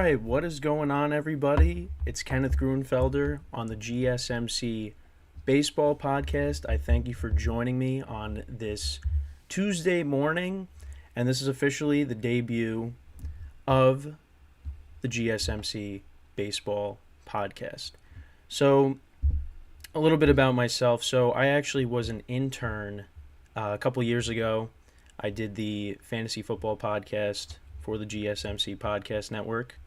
right, what is going on, everybody? It's Kenneth Grunfelder on the GSMC Baseball Podcast. I thank you for joining me on this Tuesday morning, and this is officially the debut of the GSMC Baseball Podcast. So, a little bit about myself. So, I actually was an intern a couple years ago. I did the Fantasy Football Podcast for the GSMC Podcast Network.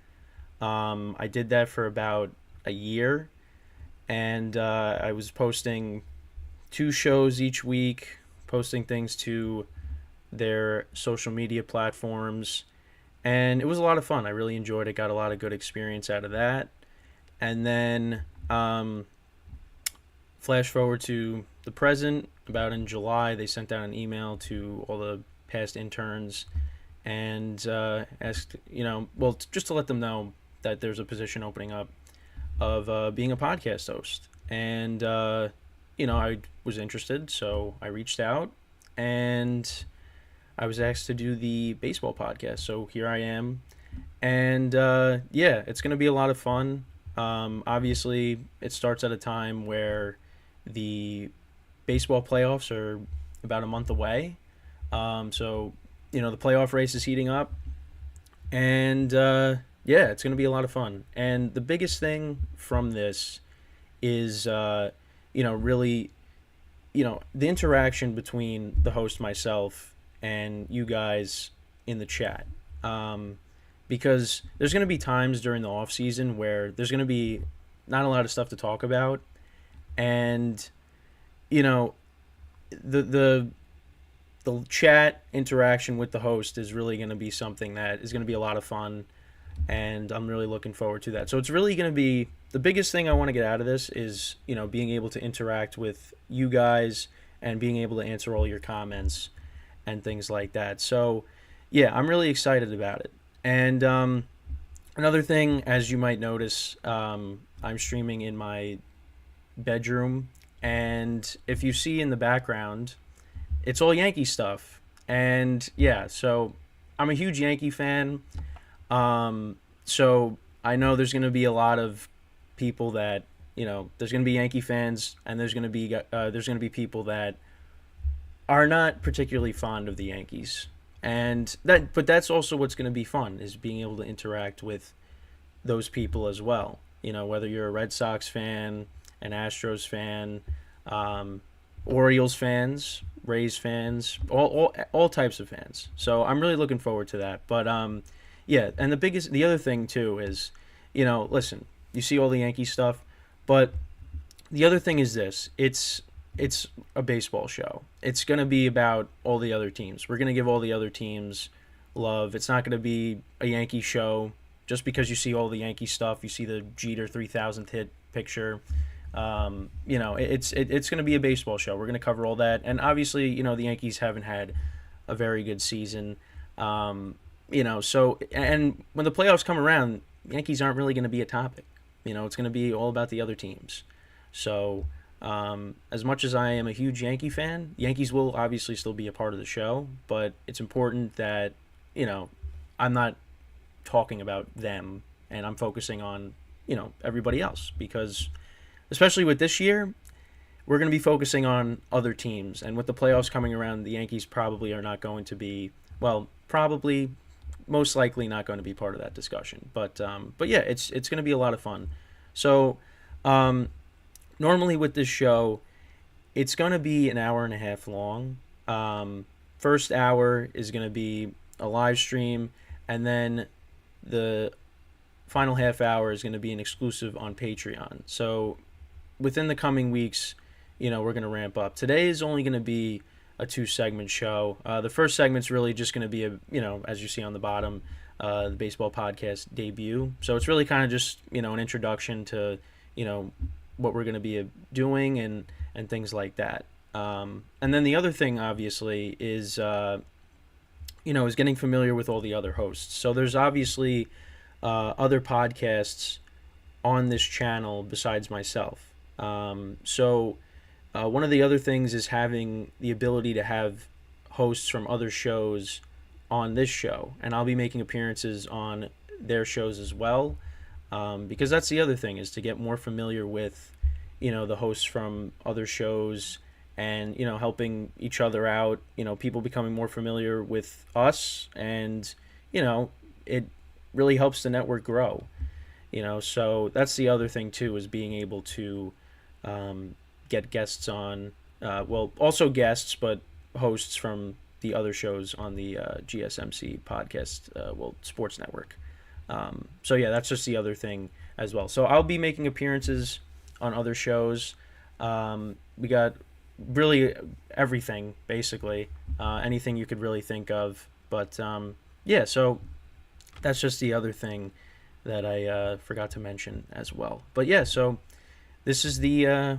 I did that for about a year, and I was posting 2 shows each week, posting things to their social media platforms, and it was a lot of fun. I really enjoyed it, got a lot of good experience out of that. And then flash forward to the present, about in July, they sent out an email to all the past interns and asked, just to let them know that there's a position opening up of being a podcast host. And, I was interested, so I reached out, and I was asked to do the baseball podcast. So here I am. And, it's going to be a lot of fun. Obviously, it starts at a time where the baseball playoffs are about a month away. The playoff race is heating up, and it's going to be a lot of fun. And the biggest thing from this is, really, the interaction between the host, myself, and you guys in the chat. Because there's going to be times during the off season where there's going to be not a lot of stuff to talk about, and the chat interaction with the host is really going to be something that is going to be a lot of fun, and I'm really looking forward to that. So it's really going to be the biggest thing I want to get out of this is, being able to interact with you guys and being able to answer all your comments and things like that. So, yeah, I'm really excited about it. And another thing, as you might notice, I'm streaming in my bedroom, and if you see in the background, it's all Yankee stuff. And so I'm a huge Yankee fan. So I know there's going to be a lot of people that, there's going to be Yankee fans, and there's going to be people that are not particularly fond of the Yankees. But that's also what's going to be fun, is being able to interact with those people as well. Whether you're a Red Sox fan, an Astros fan, Orioles fans, Rays fans, all types of fans. So I'm really looking forward to that. But and the other thing too is, listen, you see all the Yankee stuff, but the other thing is this: it's a baseball show. It's going to be about all the other teams. We're going to give all the other teams love. It's not going to be a Yankee show just because you see all the Yankee stuff. You see the Jeter 3,000th hit picture. It's going to be a baseball show. We're going to cover all that. And obviously, the Yankees haven't had a very good season. And when the playoffs come around, Yankees aren't really going to be a topic. It's going to be all about the other teams. So, as much as I am a huge Yankee fan, Yankees will obviously still be a part of the show, but it's important that, I'm not talking about them, and I'm focusing on, everybody else, because especially with this year, we're going to be focusing on other teams. And with the playoffs coming around, the Yankees probably are not going to be, most likely not going to be part of that discussion. But it's going to be a lot of fun. So, normally with this show, it's going to be an hour and a half long. First hour is going to be a live stream, and then the final half hour is going to be an exclusive on Patreon. So within the coming weeks, we're going to ramp up. Today is only going to be a 2-segment show. The first segment's really just going to be as you see on the bottom, the baseball podcast debut. So it's really kind of just, an introduction to, what we're going to be doing and things like that. And then the other thing, obviously, is, is getting familiar with all the other hosts. So there's obviously other podcasts on this channel besides myself. One of the other things is having the ability to have hosts from other shows on this show, and I'll be making appearances on their shows as well, because that's the other thing, is to get more familiar with, the hosts from other shows, and helping each other out. People becoming more familiar with us, and it really helps the network grow. So that's the other thing too, is being able to get guests on. Well, also guests, but hosts from the other shows on the GSMC podcast, sports network. So yeah, that's just the other thing as well. So I'll be making appearances on other shows. We got really everything, basically, anything you could really think of. But yeah, so that's just the other thing that I forgot to mention as well. But yeah, so this is the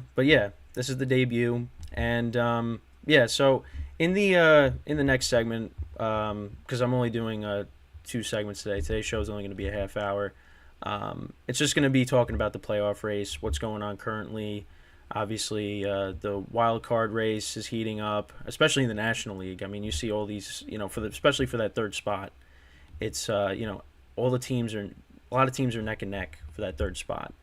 debut, and yeah, so in the next segment, because I'm only doing 2 segments today. Today's show is only going to be a half hour. It's just going to be talking about the playoff race, what's going on currently. Obviously, the wild card race is heating up, especially in the National League. I mean, you see all these, especially for that third spot. It's all the teams are, a lot of teams are neck and neck for that third spot.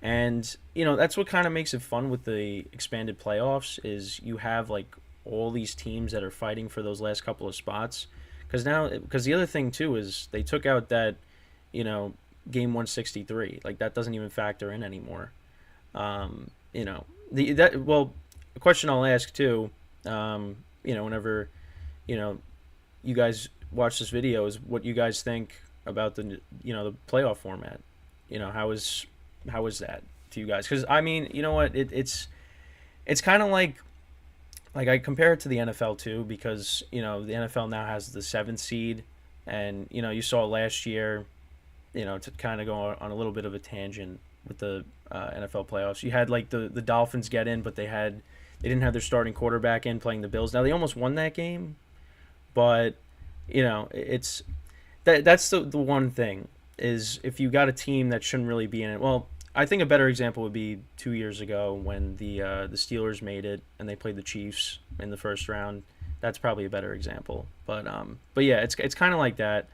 And, that's what kind of makes it fun with the expanded playoffs, is you have like all these teams that are fighting for those last couple of spots. Because the other thing too is they took out that, game 163. Like, that doesn't even factor in anymore. A question I'll ask too, whenever, you guys watch this video, is what you guys think about the playoff format. How is that to you guys? Because I mean, you know what, it's kind of like I compare it to the NFL too, because the NFL now has the 7th seed, and you saw last year, to kind of go on a little bit of a tangent with the NFL playoffs. You had like the Dolphins get in, but they didn't have their starting quarterback in, playing the Bills. Now they almost won that game, but it's that's the one thing, is if you got a team that shouldn't really be in it. Well, I think a better example would be 2 years ago when the Steelers made it and they played the Chiefs in the first round. That's probably a better example. But yeah, it's kind of like that,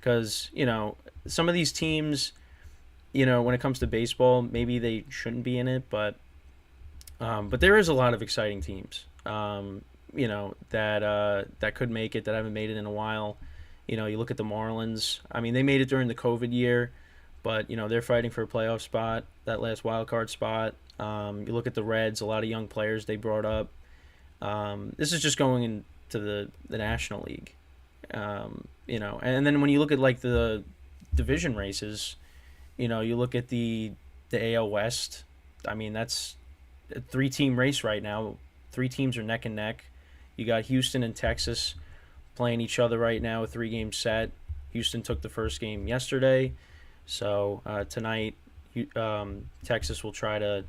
because some of these teams, when it comes to baseball, maybe they shouldn't be in it, but there is a lot of exciting teams, that could make it, that haven't made it in a while. You look at the Marlins. I mean, they made it during the COVID year, but they're fighting for a playoff spot, that last wild card spot. You look at the Reds, a lot of young players they brought up. This is just going into the National League, and then when you look at like the division races, you look at the AL West. I mean, that's a 3-team race right now. 3 teams are neck and neck. You got Houston and Texas playing each other right now, a 3-game set. Houston took the first game yesterday. So tonight, Texas will try to,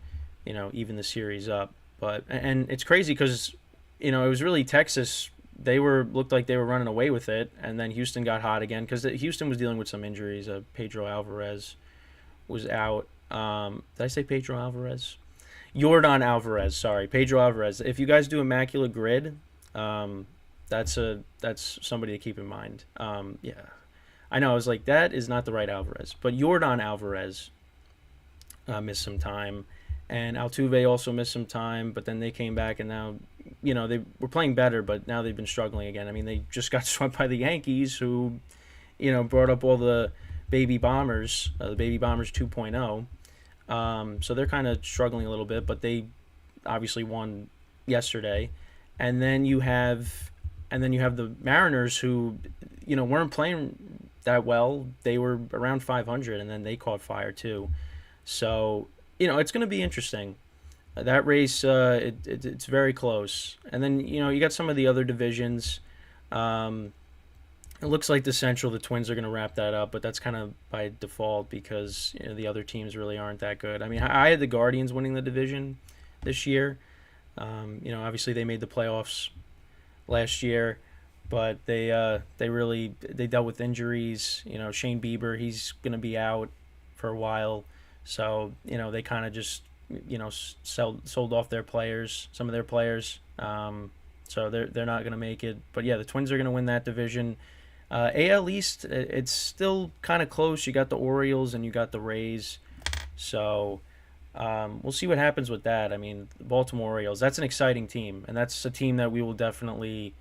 even the series up. And it's crazy because, it was really Texas. They looked like they were running away with it, and then Houston got hot again because Houston was dealing with some injuries. Pedro Alvarez was out. Did I say Pedro Alvarez? Yordan Alvarez. Sorry, Pedro Alvarez. If you guys do Immaculate Grid, that's somebody to keep in mind. Yeah. I know, I was like, that is not the right Alvarez. But Yordan Alvarez missed some time. And Altuve also missed some time. But then they came back, and now, they were playing better, but now they've been struggling again. I mean, they just got swept by the Yankees, who, brought up all the baby bombers, the baby bombers 2.0. So they're kind of struggling a little bit, but they obviously won yesterday. And then you have the Mariners, who, weren't playing that well. They were around 500, and then they caught fire too. So, it's going to be interesting. That race, it's very close. And then, you got some of the other divisions. It looks like the Central, the Twins are going to wrap that up, but that's kind of by default because the other teams really aren't that good. I mean, I had the Guardians winning the division this year. Obviously they made the playoffs last year, but they dealt with injuries. Shane Bieber, he's going to be out for a while, so they kind of just sold off some of their players. So they're not going to make it. But yeah, the Twins are going to win that division. AL East, it's still kind of close. You got the Orioles and you got the Rays. So we'll see what happens with that. I mean, the Baltimore Orioles, that's an exciting team. And that's a team that we will definitely,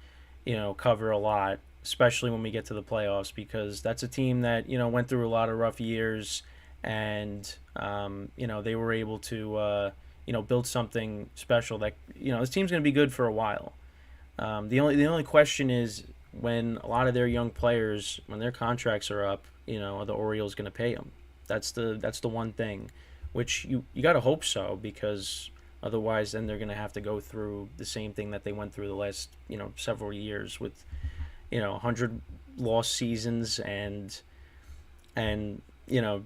cover a lot, especially when we get to the playoffs, because that's a team that, went through a lot of rough years. And, they were able to, build something special that, this team's going to be good for a while. The only question is when a lot of their young players, when their contracts are up, are the Orioles going to pay them? That's the one thing, which you got to hope so, because otherwise then they're going to have to go through the same thing that they went through the last several years with 100 lost seasons and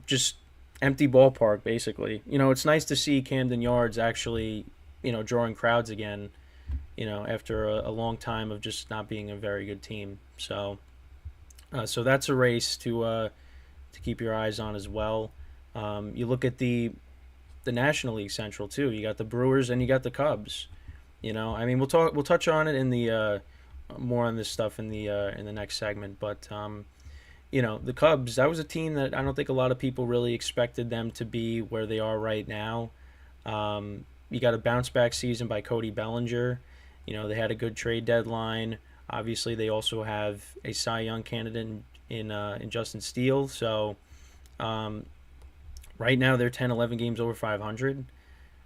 just empty ballpark basically. It's nice to see Camden Yards actually drawing crowds again, after a long time of just not being a very good team. So that's a race to keep your eyes on as well. You look at the National League Central too. You got the Brewers and you got the Cubs. I mean, we'll touch on it in the more on this stuff in the next segment. But the Cubs, that was a team that I don't think a lot of people really expected them to be where they are right now. You got a bounce back season by Cody Bellinger. They had a good trade deadline. Obviously, they also have a Cy Young candidate in Justin Steele. So right now they're 10, 11 games over 500.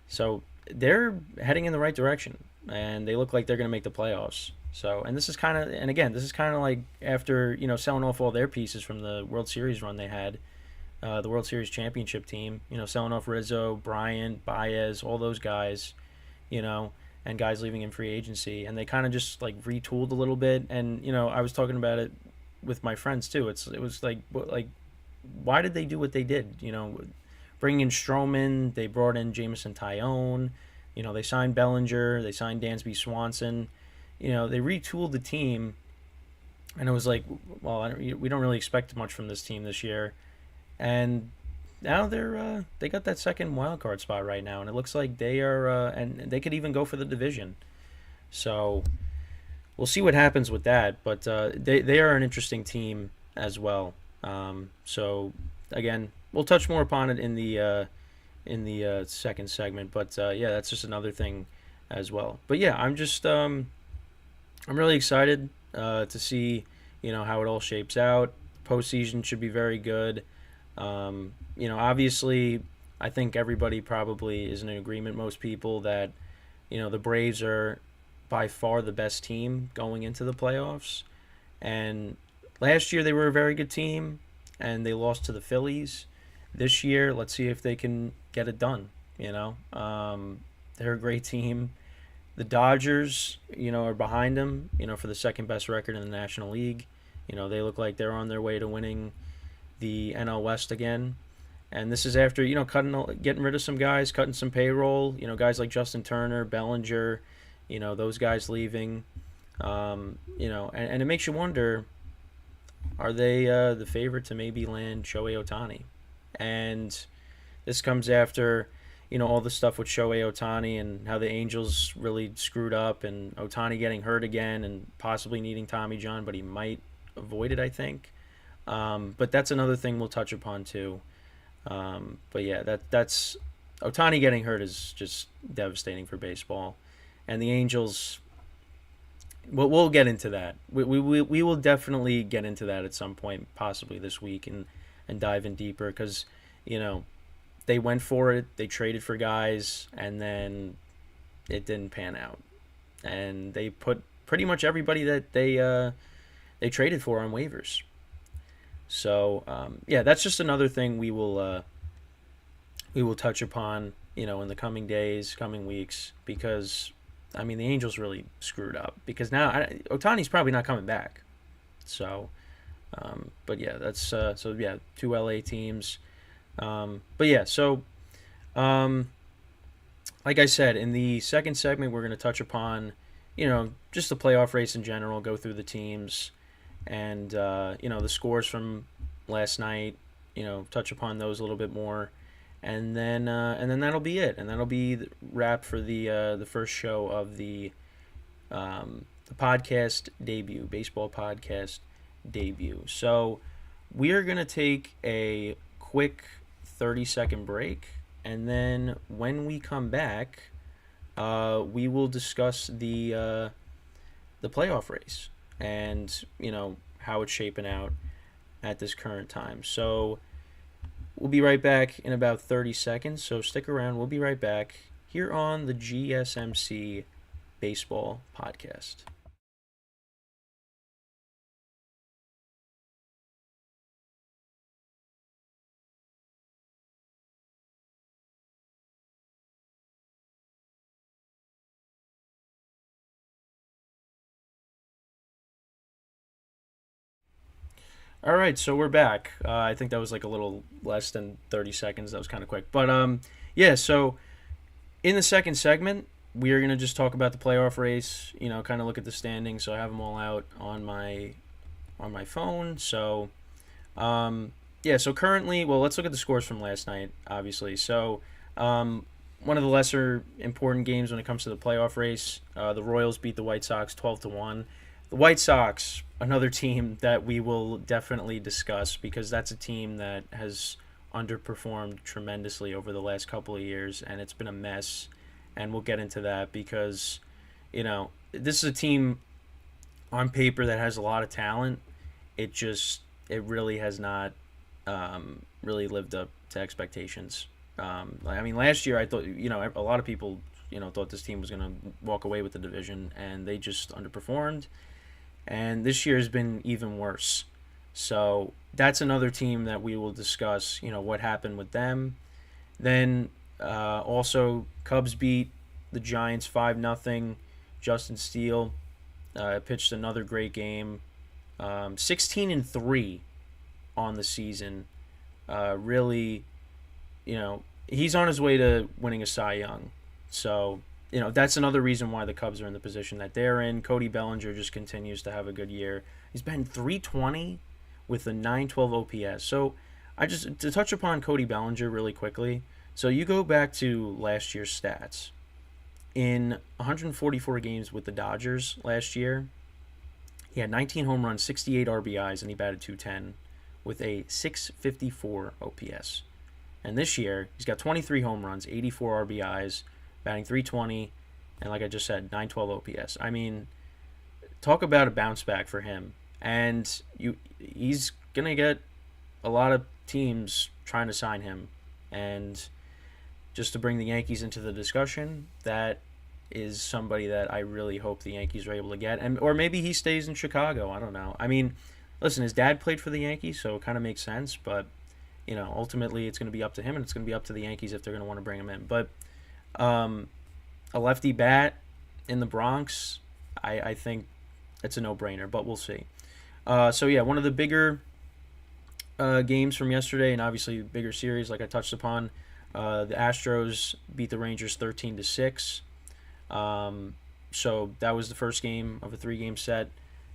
So they're heading in the right direction, and they look like they're going to make the playoffs. So, and this is kind of like after selling off all their pieces from the World Series run they had, the World Series championship team. Selling off Rizzo, Bryant, Baez, all those guys. And guys leaving in free agency, and they kind of just like retooled a little bit. And I was talking about it with my friends too. It was like why did they do what they did? Bringing in Stroman, they brought in Jameson Tyone. They signed Bellinger, they signed Dansby Swanson. They retooled the team, and it was like, well, we don't really expect much from this team this year, and now they got that second wild card spot right now, and it looks like they are, and they could even go for the division. So we'll see what happens with that. But they are an interesting team as well. So again, we'll touch more upon it in the second segment. But that's just another thing as well. But yeah, I'm really excited to see how it all shapes out. Postseason should be very good. Obviously, I think everybody probably is in agreement, most people, that, the Braves are by far the best team going into the playoffs. And last year they were a very good team, and they lost to the Phillies. This year, let's see if they can get it done, They're a great team. The Dodgers, are behind them, for the second best record in the National League. They look like they're on their way to winning the NL West again. And this is after, getting rid of some guys, cutting some payroll, guys like Justin Turner, Bellinger, those guys leaving. And it makes you wonder, are they the favorite to maybe land Shohei Ohtani? And this comes after, all the stuff with Shohei Ohtani and how the Angels really screwed up, and Ohtani getting hurt again and possibly needing Tommy John, but he might avoid it, I think. But that's another thing we'll touch upon too. But yeah, that's Ohtani getting hurt is just devastating for baseball, and the Angels. We'll get into that. We will definitely get into that at some point, possibly this week, and dive in deeper, because they went for it, they traded for guys, and then it didn't pan out, and they put pretty much everybody that they traded for on waivers. So that's just another thing we will touch upon, in the coming days, coming weeks, because the Angels really screwed up, because now Ohtani's probably not coming back. So, but yeah, that's two LA teams. But yeah, so like I said, in the second segment, we're going to touch upon, just the playoff race in general, go through the teams, and the scores from last night, touch upon those a little bit more, and then that'll be it, and that'll be the wrap for the first show of the podcast debut, baseball podcast debut. So we are going to take a quick 30-second break, and then when we come back, we will discuss the playoff race and how it's shaping out at this current time. So we'll be right back in about 30 seconds. So stick around. We'll be right back here on the GSMC Baseball Podcast. All right, so we're back. I think that was like a little less than 30 seconds. That was kind of quick. But yeah, so in the second segment, we are going to just talk about the playoff race, kind of look at the standings. So I have them all out on my phone. So yeah, so currently, well, let's look at the scores from last night, obviously. So one of the lesser important games when it comes to the playoff race, the Royals beat the White Sox 12-1. The White Sox, another team that we will definitely discuss because that's a team that has underperformed tremendously over the last couple of years, and it's been a mess. And we'll get into that because, this is a team on paper that has a lot of talent. It really has not really lived up to expectations. I mean, last year I thought, a lot of people, thought this team was going to walk away with the division, and they just underperformed. And this year has been even worse. So that's another team that we will discuss, what happened with them. Then also Cubs beat the Giants 5-0. Justin Steele pitched another great game. 16-3 on the season. Really, he's on his way to winning a Cy Young. So that's another reason why the Cubs are in the position that they're in. Cody Bellinger just continues to have a good year. He's been .320 with a .912 OPS. So to touch upon Cody Bellinger really quickly. So you go back to last year's stats. In 144 games with the Dodgers last year, he had 19 home runs, 68 RBIs, and he batted .210 with a .654 OPS. And this year, he's got 23 home runs, 84 RBIs, batting .320, and like I just said, .912 OPS. I mean, talk about a bounce back for him. And he's going to get a lot of teams trying to sign him. And just to bring the Yankees into the discussion, that is somebody that I really hope the Yankees are able to get. Or maybe he stays in Chicago. I don't know. I mean, listen, his dad played for the Yankees, so it kind of makes sense. But, ultimately it's going to be up to him, and it's going to be up to the Yankees if they're going to want to bring him in. But a lefty bat in the Bronx, I think it's a no-brainer, but we'll see. So yeah, one of the bigger games from yesterday, and obviously bigger series, like I touched upon, the Astros beat the Rangers 13-6. So that was the first game of a 3-game set,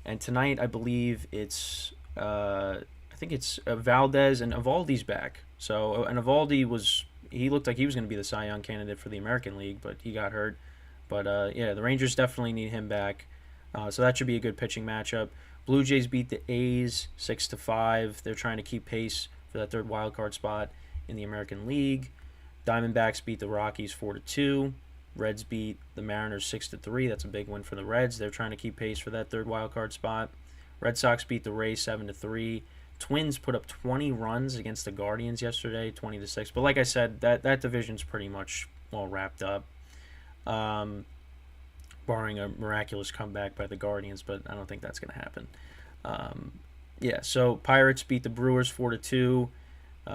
and tonight I believe it's Valdez and Evaldi's back. So and Evaldi he looked like he was going to be the Cy Young candidate for the American League, but he got hurt. But yeah, the Rangers definitely need him back. So that should be a good pitching matchup. Blue Jays beat the A's 6-5. They're trying to keep pace for that third wild card spot in the American League. Diamondbacks beat the Rockies 4-2. Reds beat the Mariners 6-3. That's a big win for the Reds. They're trying to keep pace for that third wild card spot. Red Sox beat the Rays 7-3. Twins put up 20 runs against the Guardians yesterday, 20-6. But like I said, that division's pretty much all wrapped up, barring a miraculous comeback by the Guardians. But I don't think that's going to happen. Yeah, so Pirates beat the Brewers 4-2.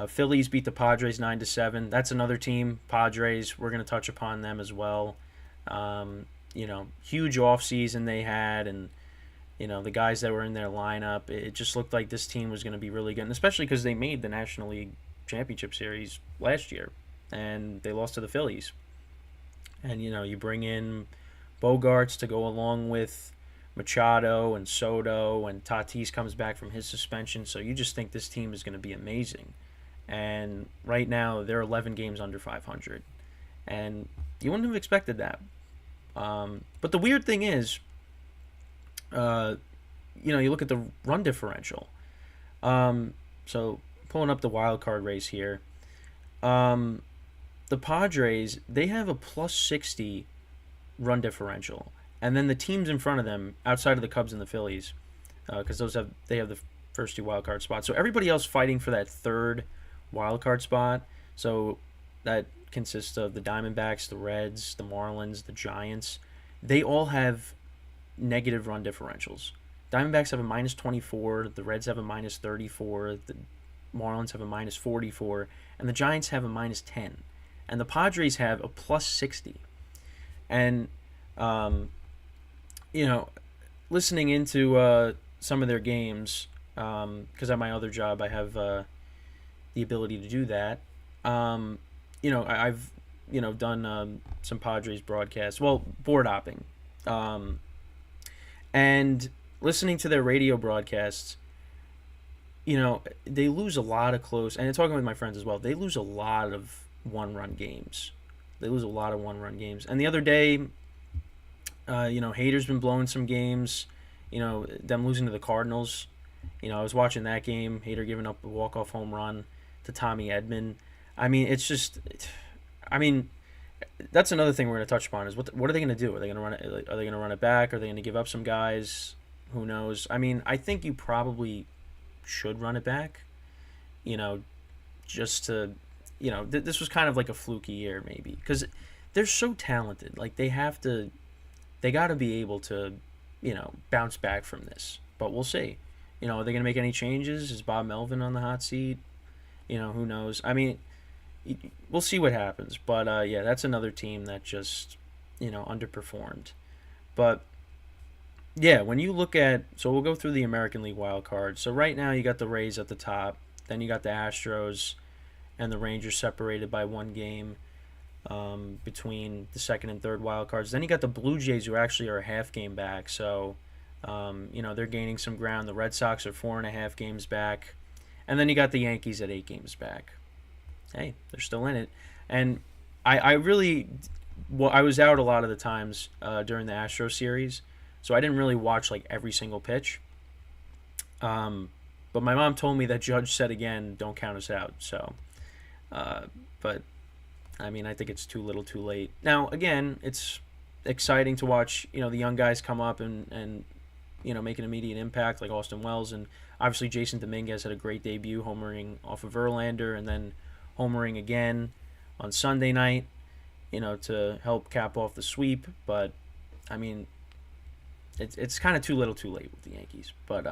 Phillies beat the Padres 9-7. That's another team, Padres. We're going to touch upon them as well. Huge offseason they had, and the guys that were in their lineup, it just looked like this team was going to be really good, and especially because they made the National League Championship Series last year, and they lost to the Phillies. And, you bring in Bogarts to go along with Machado and Soto, and Tatis comes back from his suspension, so you just think this team is going to be amazing. And right now, they're 11 games under 500, and you wouldn't have expected that. But the weird thing is, you look at the run differential. So pulling up the wild card race here. The Padres, they have a plus 60 run differential. And then the teams in front of them, outside of the Cubs and the Phillies, because they have the first two wild card spots. So everybody else fighting for that third wild card spot. So that consists of the Diamondbacks, the Reds, the Marlins, the Giants. They all have negative run differentials. Diamondbacks have a minus 24, the Reds have a minus 34, the Marlins have a minus 44, and the Giants have a minus 10. And the Padres have a plus 60. And, listening into some of their games, because at my other job I have the ability to do that. I've done some Padres broadcasts, board hopping, and listening to their radio broadcasts. They lose a lot of close, and talking with my friends as well, they lose a lot of one-run games. And the other day, Hader's been blowing some games. Them losing to the Cardinals. I was watching that game. Hader giving up a walk-off home run to Tommy Edman. That's another thing we're going to touch upon is what are they going to do? Are they going to run it? Are they going to run it back? Are they going to give up some guys? Who knows? I think you probably should run it back. Just to, this was kind of like a fluky year maybe because they're so talented. Like they got to be able to, bounce back from this. But we'll see. Are they going to make any changes? Is Bob Melvin on the hot seat? Who knows? We'll see what happens. But, that's another team that just, underperformed. But, yeah, when you look at... So we'll go through the American League wild card. So right now you got the Rays at the top. Then you got the Astros and the Rangers separated by one game between the second and third wild cards. Then you got the Blue Jays who actually are a half game back. So, they're gaining some ground. The Red Sox are 4.5 games back. And then you got the Yankees at 8 games back. Hey, they're still in it. And I was out a lot of the times during the Astro series, so I didn't really watch like every single pitch. But my mom told me that Judge said again, don't count us out. So, but I think it's too little too late. Now, again, it's exciting to watch, the young guys come up and make an immediate impact like Austin Wells. And obviously Jason Dominguez had a great debut, homering off of Verlander and then homering again on Sunday night, to help cap off the sweep. But, it's kind of too little too late with the Yankees. But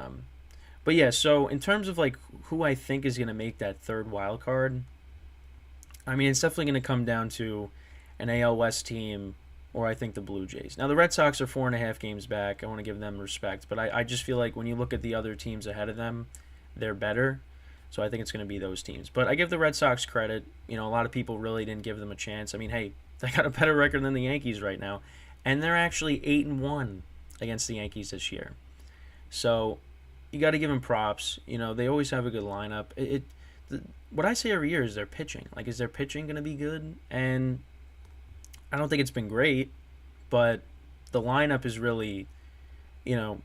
yeah, so in terms of, like, who I think is going to make that third wild card, it's definitely going to come down to an AL West team or I think the Blue Jays. Now, the Red Sox are 4.5 games back. I want to give them respect. But I just feel like when you look at the other teams ahead of them, they're better. So I think it's going to be those teams. But I give the Red Sox credit. A lot of people really didn't give them a chance. Hey, they got a better record than the Yankees right now. And they're actually 8-1 against the Yankees this year. So you got to give them props. They always have a good lineup. What I say every year is their pitching. Like, is their pitching going to be good? And I don't think it's been great, but the lineup is really, the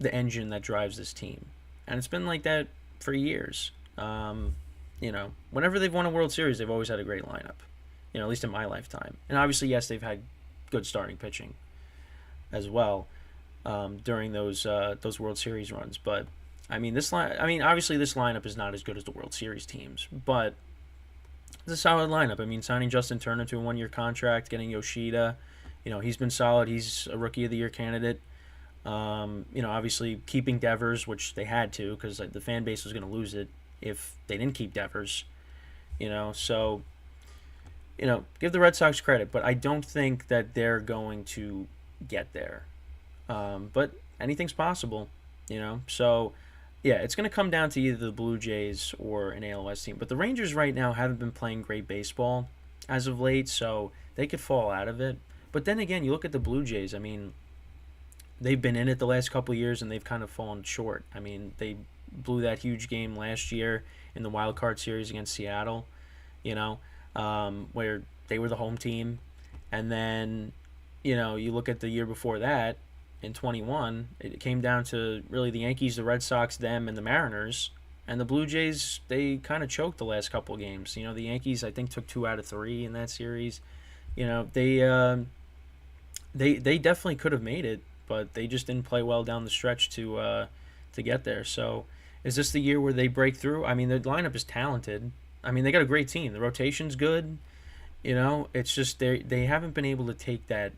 engine that drives this team. And it's been like that for years. Whenever they've won a World Series, they've always had a great lineup, at least in my lifetime. And obviously, yes, they've had good starting pitching as well during those World Series runs. But obviously this lineup is not as good as the World Series teams, but it's a solid lineup. Signing Justin Turner to a 1-year contract, getting Yoshida, he's been solid. He's a Rookie of the Year candidate. Obviously keeping Devers, which they had to because the fan base was going to lose it if they didn't keep Devers. So, give the Red Sox credit, but I don't think that they're going to get there. But anything's possible, So, yeah, it's going to come down to either the Blue Jays or an AL West team. But the Rangers right now haven't been playing great baseball as of late, so they could fall out of it. But then again, you look at the Blue Jays, they've been in it the last couple of years, and they've kind of fallen short. They blew that huge game last year in the wild card series against Seattle, where they were the home team. And then, you look at the year before that, in 21, it came down to really the Yankees, the Red Sox, them, and the Mariners. And the Blue Jays, they kind of choked the last couple of games. The Yankees, I think, took 2 out of 3 in that series. They definitely could have made it, but they just didn't play well down the stretch to get there. So, is this the year where they break through? I mean, the lineup is talented. I mean, they got a great team. The rotation's good. It's just they haven't been able to take that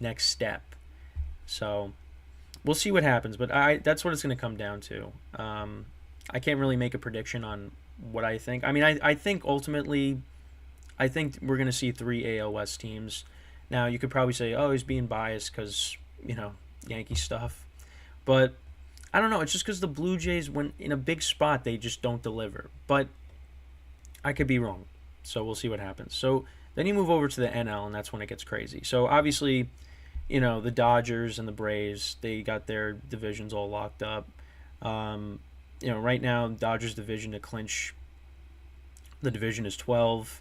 next step. So, we'll see what happens. But that's what it's going to come down to. I can't really make a prediction on what I think. I mean, I think ultimately, I think we're going to see 3 AL West teams. Now, you could probably say, oh, he's being biased because, Yankee stuff. But I don't know. It's just because the Blue Jays, when in a big spot, they just don't deliver. But I could be wrong. So we'll see what happens. So then you move over to the NL, and that's when it gets crazy. So obviously, the Dodgers and the Braves, they got their divisions all locked up. Right now, Dodgers division to clinch the division is 12.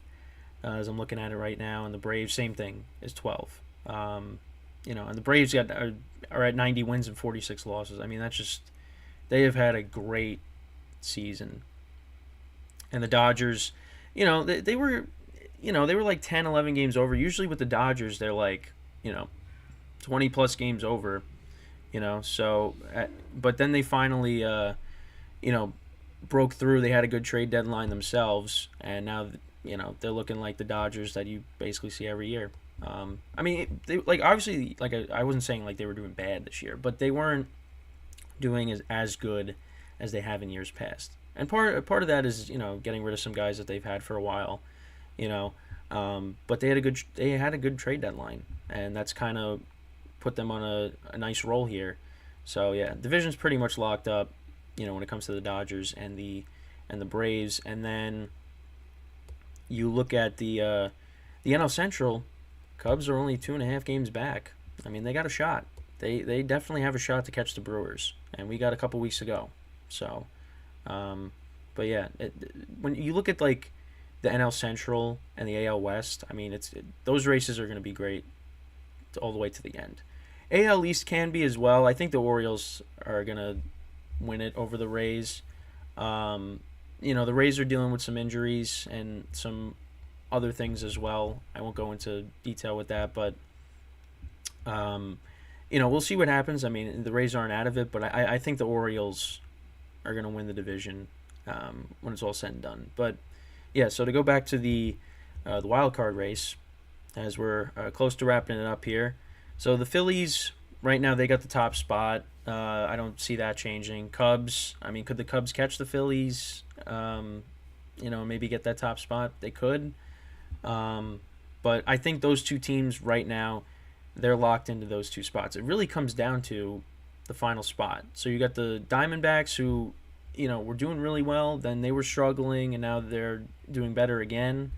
As I'm looking at it right now, and the Braves, same thing, is 12. And the Braves are at 90 wins and 46 losses. I mean, that's just, they have had a great season. And the Dodgers, they were like 10, 11 games over. Usually with the Dodgers, they're like, 20 plus games over, so, but then they finally, broke through. They had a good trade deadline themselves, and now, they're looking like the Dodgers that you basically see every year. I mean, they, obviously, I wasn't saying they were doing bad this year, but they weren't doing as good as they have in years past. And part of that is, getting rid of some guys that they've had for a while, but they had a good trade deadline, and that's kind of put them on a nice roll here. So yeah, division's pretty much locked up, when it comes to the Dodgers and the Braves. And then you look at the NL Central, Cubs are only 2.5 games back. I mean, they got a shot. They definitely have a shot to catch the Brewers, and we got a couple weeks to go. So, but yeah, when you look at the NL Central and the AL West, I mean, those races are going to be great all the way to the end. AL East can be as well. I think the Orioles are going to win it over the Rays. The Rays are dealing with some injuries and some other things as well. I won't go into detail with that, but we'll see what happens. I mean, the Rays aren't out of it, but I think the Orioles are going to win the division when it's all said and done. But yeah, so to go back to the wild card race, as we're close to wrapping it up here. So the Phillies right now, they got the top spot. I don't see that changing. Cubs, I mean, could the Cubs catch the Phillies? Maybe get that top spot? They could. But I think those two teams right now, they're locked into those two spots. It really comes down to the final spot. So you got the Diamondbacks who, were doing really well. Then they were struggling, and now they're doing better again.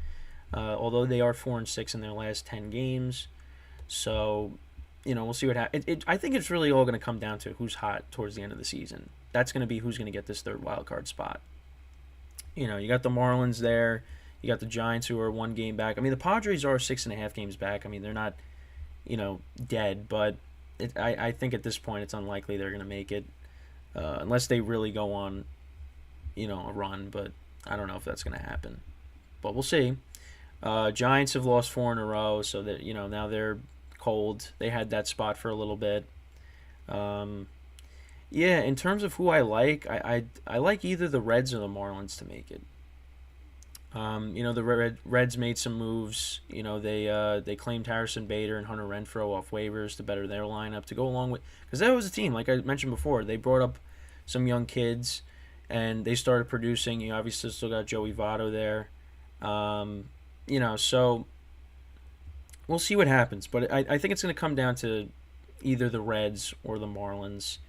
Although they are 4-6 in their last 10 games. So, we'll see what happens. I think it's really all going to come down to who's hot towards the end of the season. That's going to be who's going to get this third wild card spot. You got the Marlins there. You got the Giants who are 1 game back. I mean, the Padres are 6.5 games back. I mean, they're not, dead, but I think at this point it's unlikely they're going to make it unless they really go on, a run. But I don't know if that's going to happen. But we'll see. Giants have lost 4 in a row, so that now they're cold. They had that spot for a little bit. Yeah, in terms of who I like, I like either the Reds or the Marlins to make it. The Reds made some moves. They claimed Harrison Bader and Hunter Renfroe off waivers to better their lineup to go along with, because that was a team, like I mentioned before, they brought up some young kids and they started producing. You obviously still got Joey Votto there. So we'll see what happens. But I think it's going to come down to either the Reds or the Marlins.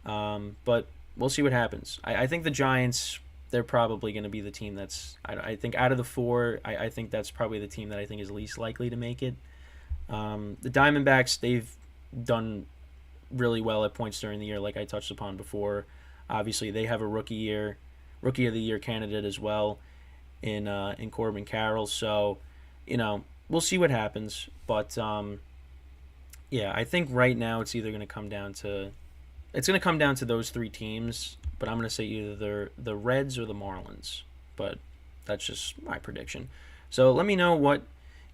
But we'll see what happens. I think the Giants, they're probably going to be the team that's, I think out of the 4, I think that's probably the team that I think is least likely to make it. The Diamondbacks, they've done really well at points during the year, like I touched upon before. Obviously, they have a rookie of the year candidate as well in Corbin Carroll. So, we'll see what happens. But Yeah, I think right now it's either going to come down to those three teams, but I'm going to say either the Reds or the Marlins. But that's just my prediction. So let me know what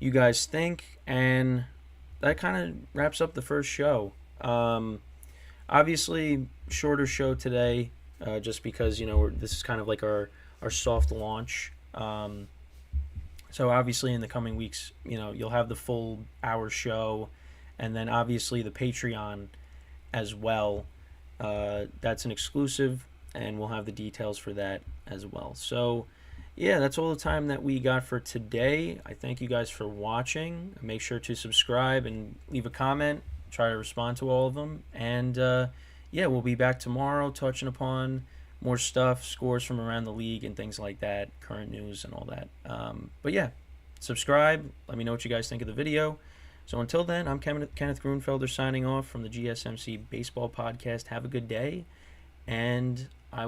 you guys think, and that kind of wraps up the first show. Obviously, shorter show today, just because this is kind of like our soft launch. So obviously in the coming weeks, you'll have the full hour show, and then obviously the Patreon as well. That's an exclusive, and we'll have the details for that as well. So yeah, that's all the time that we got for today. I thank you guys for watching. Make sure to subscribe and leave a comment. Try to respond to all of them. And yeah, we'll be back tomorrow touching upon more stuff, scores from around the league and things like that, current news and all that. But yeah, subscribe. Let me know what you guys think of the video. So until then, I'm Kenneth Grunfelder signing off from the GSMC Baseball Podcast. Have a good day, and